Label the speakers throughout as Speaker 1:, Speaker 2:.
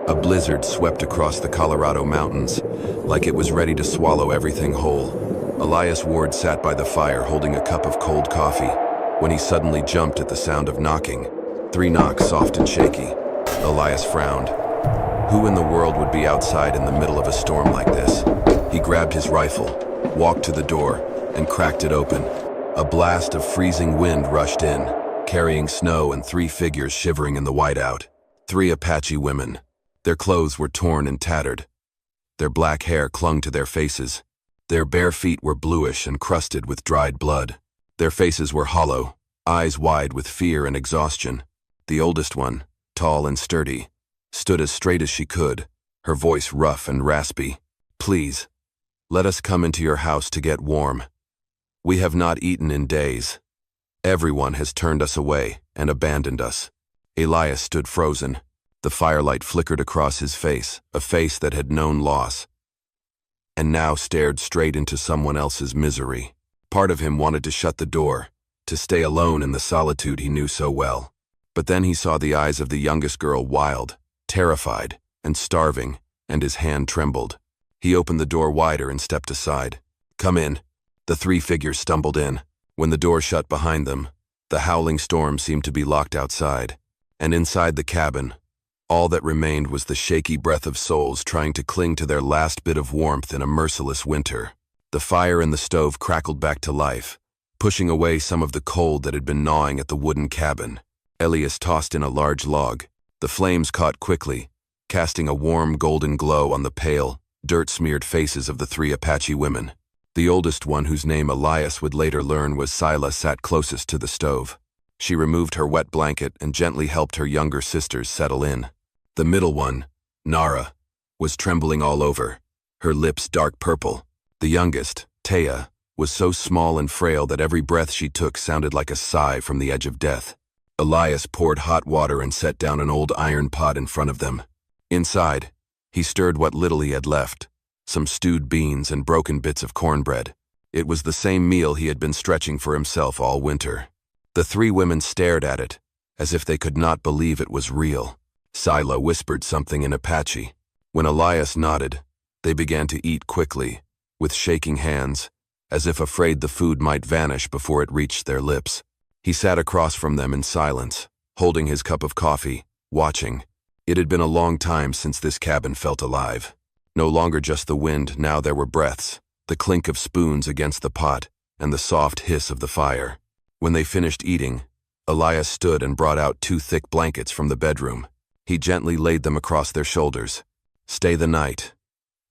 Speaker 1: A blizzard swept across the Colorado mountains, like it was ready to swallow everything whole. Elias Ward sat by the fire holding a cup of cold coffee, when he suddenly jumped at the sound of knocking. 3 knocks, soft and shaky. Elias frowned. Who in the world would be outside in the middle of a storm like this? He grabbed his rifle, walked to the door, and cracked it open. A blast of freezing wind rushed in, carrying snow and 3 figures shivering in the whiteout. 3 Apache women. Their clothes were torn and tattered. Their black hair clung to their faces. Their bare feet were bluish and crusted with dried blood. Their faces were hollow, eyes wide with fear and exhaustion. The oldest one, tall and sturdy, stood as straight as she could, her voice rough and raspy. "Please, let us come into your house to get warm. We have not eaten in days. Everyone has turned us away and abandoned us." Elias stood frozen. The firelight flickered across his face, a face that had known loss, and now stared straight into someone else's misery. Part of him wanted to shut the door, to stay alone in the solitude he knew so well. But then he saw the eyes of the youngest girl wild, terrified, and starving, and his hand trembled. He opened the door wider and stepped aside. "Come in." The 3 figures stumbled in. When the door shut behind them, the howling storm seemed to be locked outside, and inside the cabin, all that remained was the shaky breath of souls trying to cling to their last bit of warmth in a merciless winter. The fire in the stove crackled back to life, pushing away some of the cold that had been gnawing at the wooden cabin. Elias tossed in a large log. The flames caught quickly, casting a warm golden glow on the pale, dirt-smeared faces of the 3 Apache women. The oldest one, whose name Elias would later learn was Sila, sat closest to the stove. She removed her wet blanket and gently helped her younger sisters settle in. The middle one, Nara, was trembling all over, her lips dark purple. The youngest, Taya, was so small and frail that every breath she took sounded like a sigh from the edge of death. Elias poured hot water and set down an old iron pot in front of them. Inside, he stirred what little he had left, some stewed beans and broken bits of cornbread. It was the same meal he had been stretching for himself all winter. The 3 women stared at it, as if they could not believe it was real. Sila whispered something in Apache. When Elias nodded, they began to eat quickly, with shaking hands, as if afraid the food might vanish before it reached their lips. He sat across from them in silence, holding his cup of coffee, watching. It had been a long time since this cabin felt alive. No longer just the wind, now there were breaths, the clink of spoons against the pot, and the soft hiss of the fire. When they finished eating, Elias stood and brought out 2 thick blankets from the bedroom. He gently laid them across their shoulders. "Stay the night.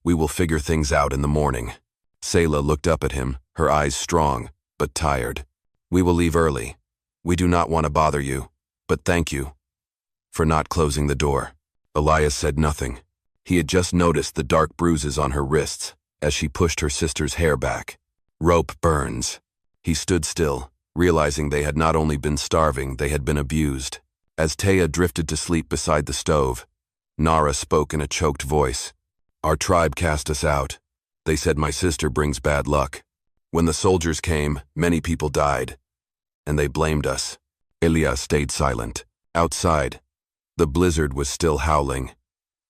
Speaker 1: We will figure things out in the morning." Sela looked up at him, her eyes strong, but tired. "We will leave early. We do not want to bother you, but thank you for not closing the door." Elias said nothing. He had just noticed the dark bruises on her wrists as she pushed her sister's hair back. "Rope burns." He stood still, realizing they had not only been starving, they had been abused. As Taya drifted to sleep beside the stove, Nara spoke in a choked voice. "Our tribe cast us out. They said my sister brings bad luck. When the soldiers came, many people died, and they blamed us." Elias stayed silent. Outside, the blizzard was still howling,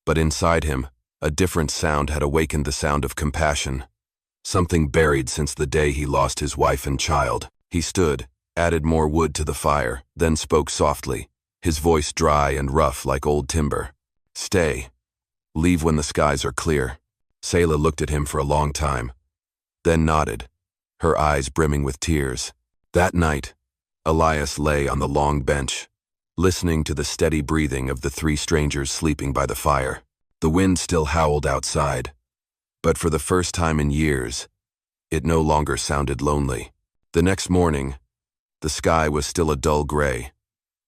Speaker 1: but inside him, a different sound had awakened the sound of compassion, something buried since the day he lost his wife and child. He stood, added more wood to the fire, then spoke softly, his voice dry and rough like old timber. "Stay. Leave when the skies are clear." Selah looked at him for a long time, then nodded, her eyes brimming with tears. That night, Elias lay on the long bench, listening to the steady breathing of the 3 strangers sleeping by the fire. The wind still howled outside, but for the first time in years, it no longer sounded lonely. The next morning, the sky was still a dull gray,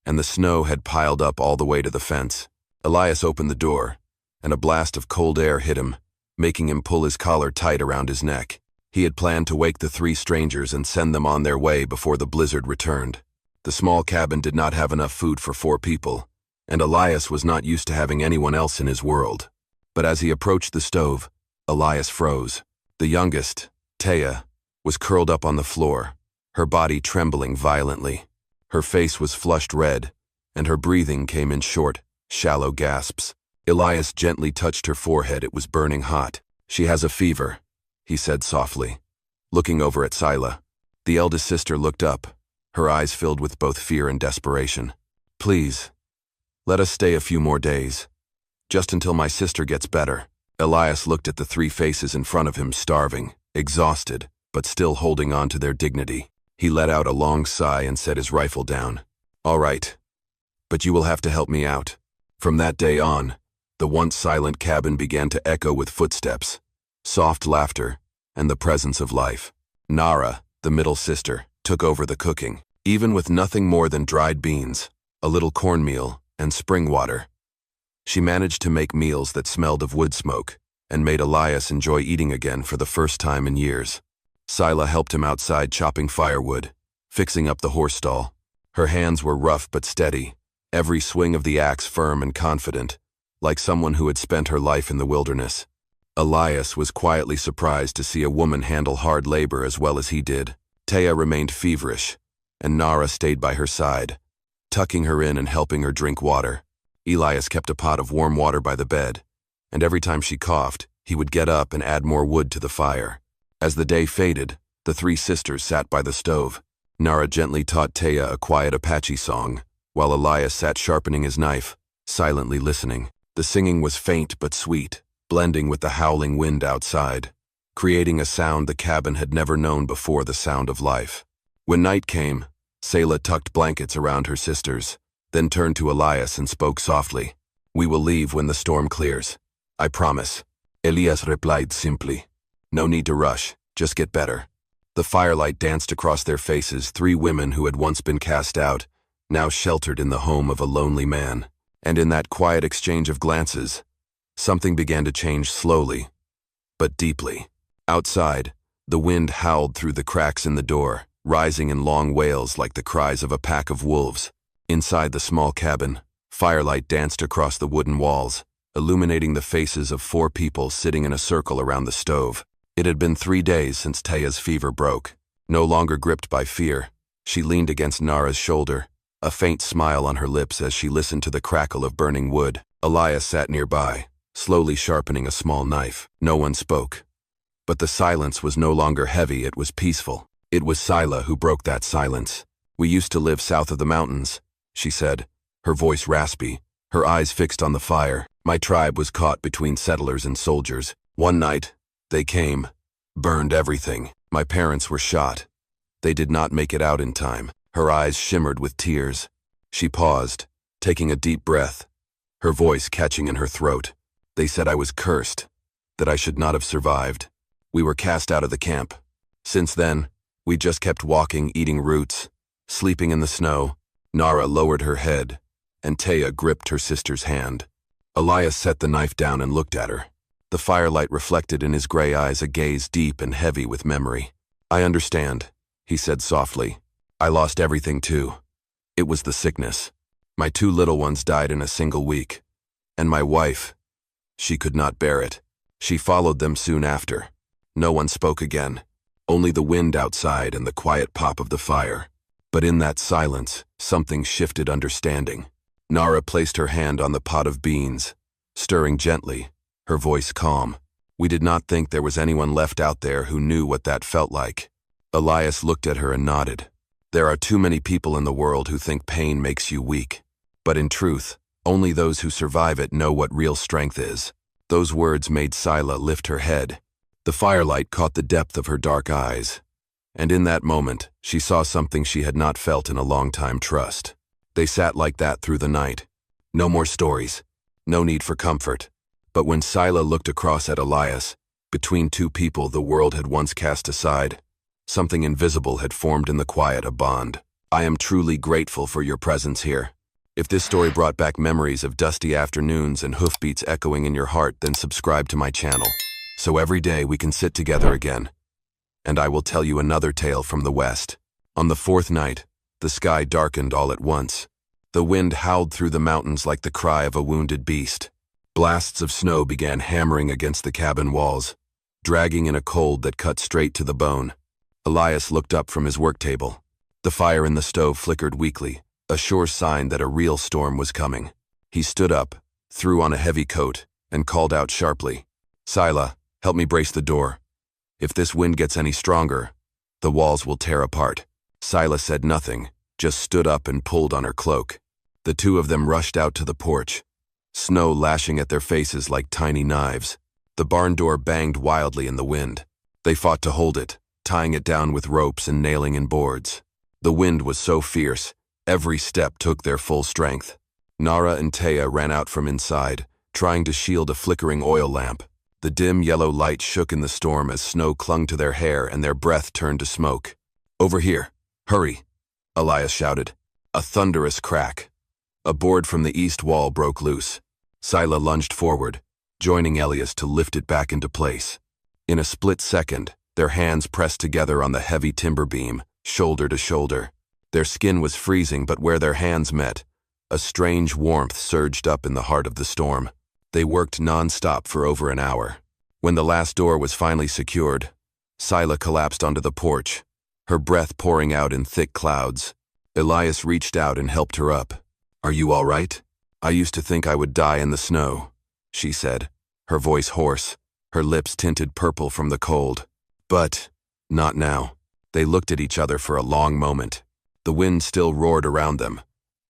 Speaker 1: and the snow had piled up all the way to the fence. Elias opened the door, and a blast of cold air hit him, making him pull his collar tight around his neck. He had planned to wake the 3 strangers and send them on their way before the blizzard returned. The small cabin did not have enough food for 4 people, and Elias was not used to having anyone else in his world. But as he approached the stove, Elias froze. The youngest, Taya, was curled up on the floor, her body trembling violently. Her face was flushed red, and her breathing came in short, shallow gasps. Elias gently touched her forehead. It was burning hot. "She has a fever," he said softly, looking over at Sila. The eldest sister looked up, her eyes filled with both fear and desperation. "Please, let us stay a few more days, just until my sister gets better." Elias looked at the three faces in front of him, starving, exhausted, but still holding on to their dignity. He let out a long sigh and set his rifle down. "All right, but you will have to help me out." From that day on, the once silent cabin began to echo with footsteps, soft laughter, and the presence of life. Nara, the middle sister, took over the cooking, even with nothing more than dried beans, a little cornmeal, and spring water. She managed to make meals that smelled of wood smoke, and made Elias enjoy eating again for the first time in years. Sila helped him outside chopping firewood, fixing up the horse stall. Her hands were rough but steady, every swing of the axe firm and confident, like someone who had spent her life in the wilderness. Elias was quietly surprised to see a woman handle hard labor as well as he did. Taya remained feverish, and Nara stayed by her side, tucking her in and helping her drink water. Elias kept a pot of warm water by the bed, and every time she coughed, he would get up and add more wood to the fire. As the day faded, the three sisters sat by the stove. Nara gently taught Taya a quiet Apache song, while Elias sat sharpening his knife, silently listening. The singing was faint but sweet, blending with the howling wind outside, creating a sound the cabin had never known before, the sound of life. When night came, Sela tucked blankets around her sisters, then turned to Elias and spoke softly. "We will leave when the storm clears. I promise." Elias replied simply, "No need to rush, just get better." The firelight danced across their faces, three women who had once been cast out, now sheltered in the home of a lonely man. And in that quiet exchange of glances, something began to change slowly, but deeply. Outside, the wind howled through the cracks in the door, rising in long wails like the cries of a pack of wolves. Inside the small cabin, firelight danced across the wooden walls, illuminating the faces of 4 people sitting in a circle around the stove. It had been 3 days since Taya's fever broke. No longer gripped by fear, she leaned against Nara's shoulder, a faint smile on her lips as she listened to the crackle of burning wood. Elias sat nearby, slowly sharpening a small knife. No one spoke. But the silence was no longer heavy, it was peaceful. It was Sila who broke that silence. "We used to live south of the mountains," she said, her voice raspy, her eyes fixed on the fire. "My tribe was caught between settlers and soldiers. One night, they came, burned everything. My parents were shot. They did not make it out in time." Her eyes shimmered with tears. She paused, taking a deep breath, her voice catching in her throat. "They said I was cursed, that I should not have survived. We were cast out of the camp. Since then, we just kept walking, eating roots, sleeping in the snow." Nara lowered her head, and Taya gripped her sister's hand. Elias set the knife down and looked at her. The firelight reflected in his gray eyes a gaze deep and heavy with memory. "I understand," he said softly. "I lost everything too. It was the sickness. My 2 little ones died in a single week. And my wife, she could not bear it. She followed them soon after." No one spoke again, only the wind outside and the quiet pop of the fire. But in that silence, something shifted understanding. Nara placed her hand on the pot of beans, stirring gently, her voice calm. "We did not think there was anyone left out there who knew what that felt like." Elias looked at her and nodded. "There are too many people in the world who think pain makes you weak. But in truth, only those who survive it know what real strength is." Those words made Sila lift her head. The firelight caught the depth of her dark eyes, and in that moment, she saw something she had not felt in a long time: trust. They sat like that through the night. No more stories, no need for comfort. But when Sila looked across at Elias, between 2 people the world had once cast aside, something invisible had formed in the quiet, a bond. "I am truly grateful for your presence here. If this story brought back memories of dusty afternoons and hoofbeats echoing in your heart, then subscribe to my channel, so every day we can sit together again, and I will tell you another tale from the West." On the 4th night, the sky darkened all at once. The wind howled through the mountains like the cry of a wounded beast. Blasts of snow began hammering against the cabin walls, dragging in a cold that cut straight to the bone. Elias looked up from his work table. The fire in the stove flickered weakly, a sure sign that a real storm was coming. He stood up, threw on a heavy coat, and called out sharply, "Sila, help me brace the door. If this wind gets any stronger, the walls will tear apart." Sila said nothing, just stood up and pulled on her cloak. The two of them rushed out to the porch, snow lashing at their faces like tiny knives. The barn door banged wildly in the wind. They fought to hold it, tying it down with ropes and nailing in boards. The wind was so fierce, every step took their full strength. Nara and Taya ran out from inside, trying to shield a flickering oil lamp. The dim yellow light shook in the storm as snow clung to their hair and their breath turned to smoke. "Over here! Hurry!" Elias shouted. A thunderous crack. A board from the east wall broke loose. Sila lunged forward, joining Elias to lift it back into place. In a split second, their hands pressed together on the heavy timber beam, shoulder to shoulder. Their skin was freezing, but where their hands met, a strange warmth surged up in the heart of the storm. They worked non-stop for over an hour. When the last door was finally secured, Sila collapsed onto the porch, her breath pouring out in thick clouds. Elias reached out and helped her up. "Are you all right? I used to think I would die in the snow," she said, her voice hoarse, her lips tinted purple from the cold. But not now. They looked at each other for a long moment. The wind still roared around them,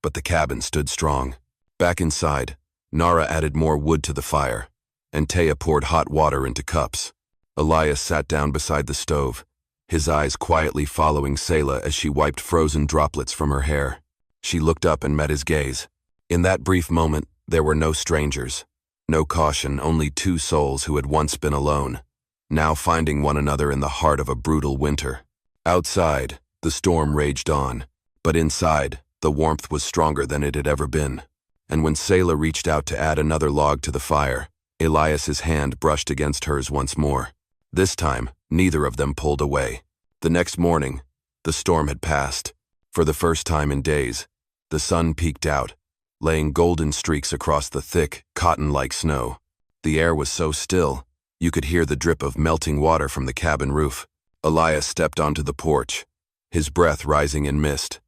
Speaker 1: but the cabin stood strong. Back inside, Nara added more wood to the fire, and Taya poured hot water into cups. Elias sat down beside the stove, his eyes quietly following Sela as she wiped frozen droplets from her hair. She looked up and met his gaze. In that brief moment, there were no strangers, no caution, only two souls who had once been alone, now finding one another in the heart of a brutal winter. Outside, the storm raged on, but inside, the warmth was stronger than it had ever been. And when Sela reached out to add another log to the fire, Elias's hand brushed against hers once more. This time, neither of them pulled away. The next morning, the storm had passed. For the first time in days, the sun peeked out, laying golden streaks across the thick, cotton-like snow. The air was so still, you could hear the drip of melting water from the cabin roof. Elias stepped onto the porch, his breath rising in mist,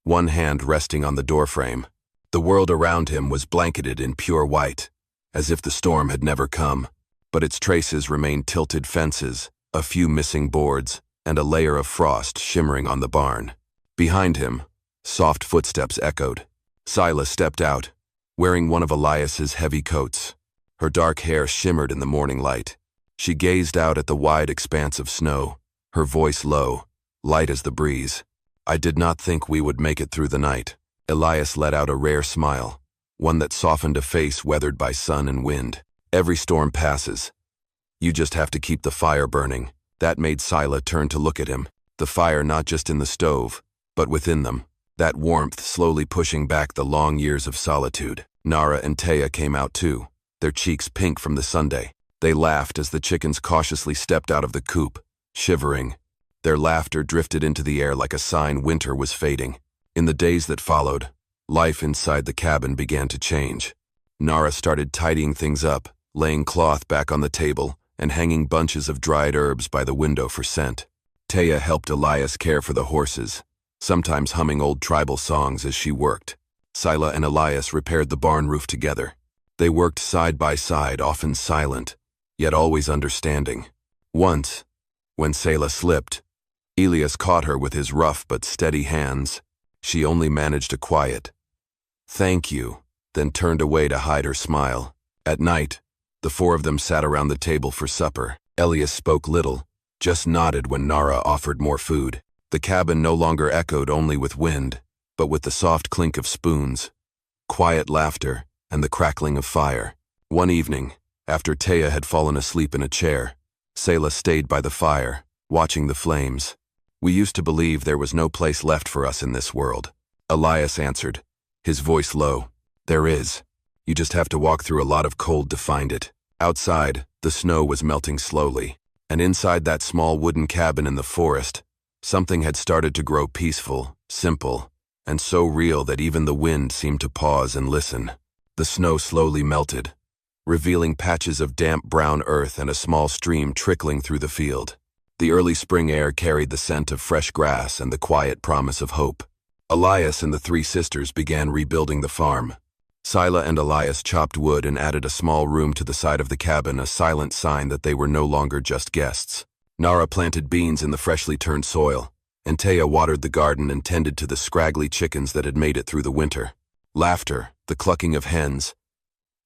Speaker 1: one hand resting on the doorframe. The world around him was blanketed in pure white, as if the storm had never come, but its traces remained tilted fences, a few missing boards, and a layer of frost shimmering on the barn. Behind him, soft footsteps echoed. Sila stepped out, wearing one of Elias's heavy coats. Her dark hair shimmered in the morning light. She gazed out at the wide expanse of snow, her voice low, light as the breeze. "I did not think we would make it through the night." Elias let out a rare smile, one that softened a face weathered by sun and wind. "Every storm passes. You just have to keep the fire burning." That made Sila turn to look at him, the fire not just in the stove, but within them, that warmth slowly pushing back the long years of solitude. Nara and Taya came out too, their cheeks pink from the sundae. They laughed as the chickens cautiously stepped out of the coop, shivering. Their laughter drifted into the air like a sign winter was fading. In the days that followed, life inside the cabin began to change. Nara started tidying things up, laying cloth back on the table, and hanging bunches of dried herbs by the window for scent. Taya helped Elias care for the horses, sometimes humming old tribal songs as she worked. Sila and Elias repaired the barn roof together. They worked side by side, often silent, yet always understanding. Once, when Sela slipped, Elias caught her with his rough but steady hands. She only managed a quiet, "Thank you," then turned away to hide her smile. At night, the four of them sat around the table for supper. Elias spoke little, just nodded when Nara offered more food. The cabin no longer echoed only with wind, but with the soft clink of spoons, quiet laughter, and the crackling of fire. One evening, after Taya had fallen asleep in a chair, Sela stayed by the fire, watching the flames. "We used to believe there was no place left for us in this world," Elias answered, his voice low. "There is. You just have to walk through a lot of cold to find it." Outside, the snow was melting slowly, and inside that small wooden cabin in the forest, something had started to grow peaceful, simple, and so real that even the wind seemed to pause and listen. The snow slowly melted, revealing patches of damp brown earth and a small stream trickling through the field. The early spring air carried the scent of fresh grass and the quiet promise of hope. Elias and the three sisters began rebuilding the farm. Sila and Elias chopped wood and added a small room to the side of the cabin, a silent sign that they were no longer just guests. Nara planted beans in the freshly turned soil, and Taya watered the garden and tended to the scraggly chickens that had made it through the winter. Laughter, the clucking of hens,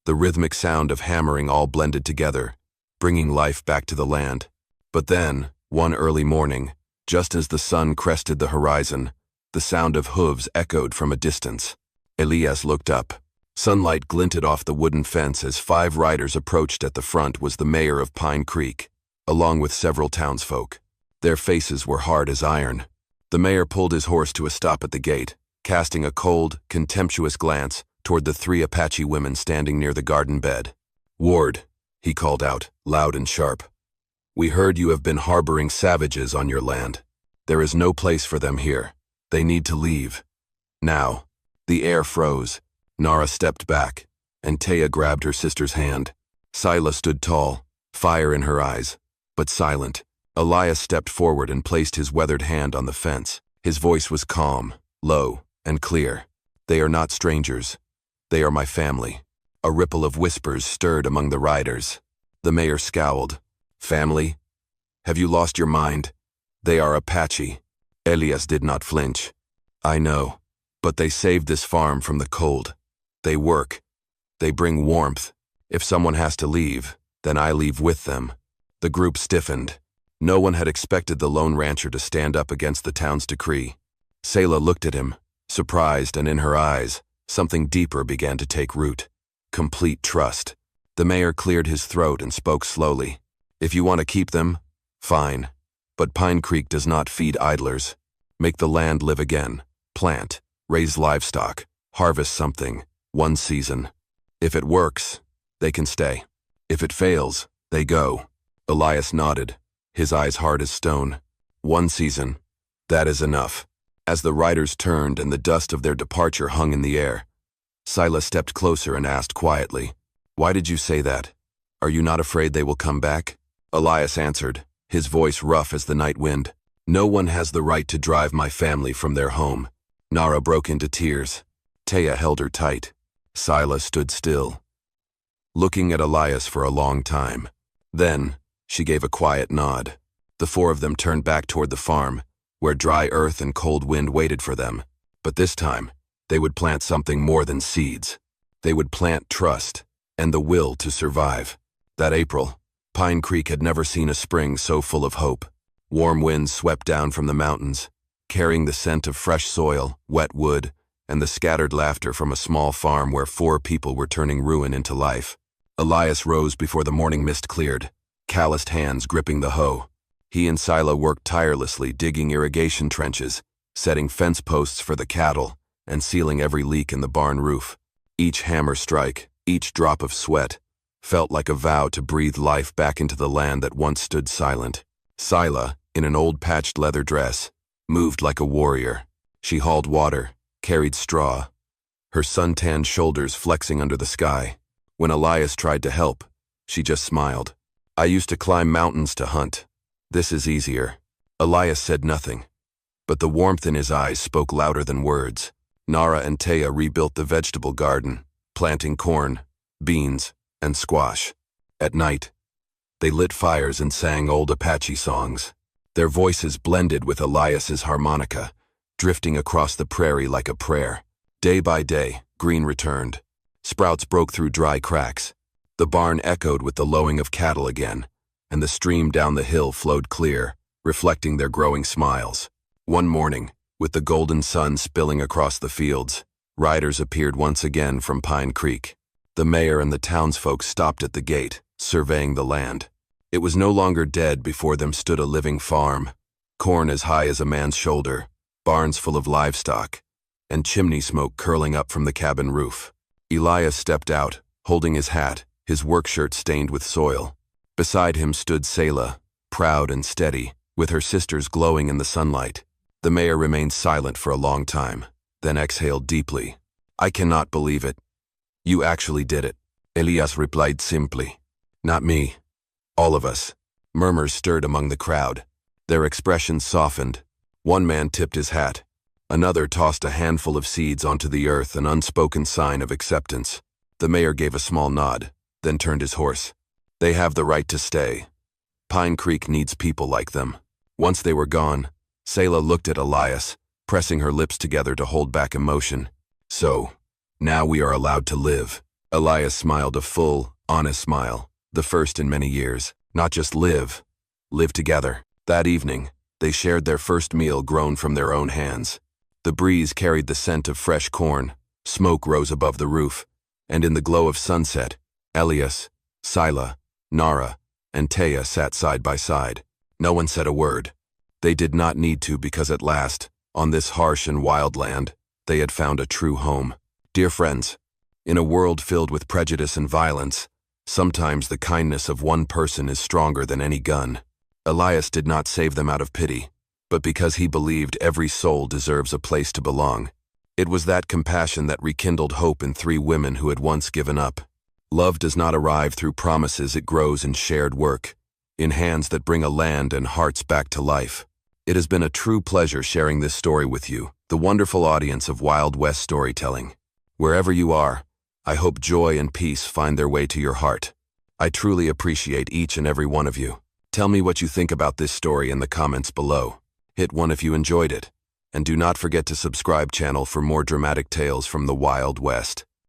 Speaker 1: the rhythmic sound of hammering all blended together, bringing life back to the land. But then, one early morning, just as the sun crested the horizon, the sound of hooves echoed from a distance. Elias looked up. Sunlight glinted off the wooden fence as 5 riders approached. At the front was the mayor of Pine Creek, along with several townsfolk. Their faces were hard as iron. The mayor pulled his horse to a stop at the gate, casting a cold, contemptuous glance toward the 3 Apache women standing near the garden bed. "Ward," he called out, loud and sharp. "We heard you have been harboring savages on your land. There is no place for them here. They need to leave. Now." The air froze. Nara stepped back, and Taya grabbed her sister's hand. Sila stood tall, fire in her eyes, but silent. Elias stepped forward and placed his weathered hand on the fence. His voice was calm, low, and clear. "They are not strangers. They are my family." A ripple of whispers stirred among the riders. The mayor scowled. "Family? Have you lost your mind? They are Apache." Elias did not flinch. "I know, but they saved this farm from the cold. They work. They bring warmth. If someone has to leave, then I leave with them." The group stiffened. No one had expected the lone rancher to stand up against the town's decree. Selah looked at him, surprised, and in her eyes, something deeper began to take root. Complete trust. The mayor cleared his throat and spoke slowly. "If you want to keep them, fine. But Pine Creek does not feed idlers. Make the land live again. Plant, raise livestock, harvest something, one season. If it works, they can stay. If it fails, they go." Elias nodded, his eyes hard as stone. "One season. That is enough." As the riders turned and the dust of their departure hung in the air, Sila stepped closer and asked quietly, "Why did you say that? Are you not afraid they will come back?" Elias answered, his voice rough as the night wind. "No one has the right to drive my family from their home." Nara broke into tears. Taya held her tight. Sila stood still, looking at Elias for a long time. Then, she gave a quiet nod. The 4 of them turned back toward the farm, where dry earth and cold wind waited for them. But this time, they would plant something more than seeds. They would plant trust and the will to survive. That April, Pine Creek had never seen a spring so full of hope. Warm winds swept down from the mountains, carrying the scent of fresh soil, wet wood, and the scattered laughter from a small farm where 4 people were turning ruin into life. Elias rose before the morning mist cleared, calloused hands gripping the hoe. He and Sila worked tirelessly, digging irrigation trenches, setting fence posts for the cattle, and sealing every leak in the barn roof. Each hammer strike, each drop of sweat, felt like a vow to breathe life back into the land that once stood silent. Sila, in an old patched leather dress, moved like a warrior. She hauled water, carried straw, her sun-tanned shoulders flexing under the sky. When Elias tried to help, she just smiled. "I used to climb mountains to hunt. This is easier." Elias said nothing, but the warmth in his eyes spoke louder than words. Nara and Taya rebuilt the vegetable garden, planting corn, beans, and squash. At night, they lit fires and sang old Apache songs. Their voices blended with Elias's harmonica, drifting across the prairie like a prayer. Day by day, green returned. Sprouts broke through dry cracks. The barn echoed with the lowing of cattle again, and the stream down the hill flowed clear, reflecting their growing smiles. One morning, with the golden sun spilling across the fields, riders appeared once again from Pine Creek. The mayor and the townsfolk stopped at the gate, surveying the land. It was no longer dead. Before them stood a living farm, corn as high as a man's shoulder, barns full of livestock, and chimney smoke curling up from the cabin roof. Elias stepped out, holding his hat, his work shirt stained with soil. Beside him stood Selah, proud and steady, with her sisters glowing in the sunlight. The mayor remained silent for a long time, then exhaled deeply. "I cannot believe it. You actually did it," Elias replied simply. "Not me. All of us." Murmurs stirred among the crowd. Their expressions softened. One man tipped his hat. Another tossed a handful of seeds onto the earth, an unspoken sign of acceptance. The mayor gave a small nod, then turned his horse. They have the right to stay. Pine Creek needs people like them. Once they were gone, Selah looked at Elias, pressing her lips together to hold back emotion. So, now we are allowed to live. Elias smiled, a full, honest smile, the first in many years. Not just live together. That evening, they shared their first meal grown from their own hands. The breeze carried the scent of fresh corn, smoke rose above the roof, and in the glow of sunset, Elias, Sila, Nara, and Taya sat side by side. No one said a word. They did not need to, because at last, on this harsh and wild land, they had found a true home. Dear friends, in a world filled with prejudice and violence, sometimes the kindness of one person is stronger than any gun. Elias did not save them out of pity, but because he believed every soul deserves a place to belong. It was that compassion that rekindled hope in three women who had once given up. Love does not arrive through promises, it grows in shared work, in hands that bring a land and hearts back to life. It has been a true pleasure sharing this story with you, the wonderful audience of Wild West storytelling. Wherever you are, I hope joy and peace find their way to your heart. I truly appreciate each and every one of you. Tell me what you think about this story in the comments below. Hit 1 if you enjoyed it. And do not forget to subscribe channel for more dramatic tales from the Wild West.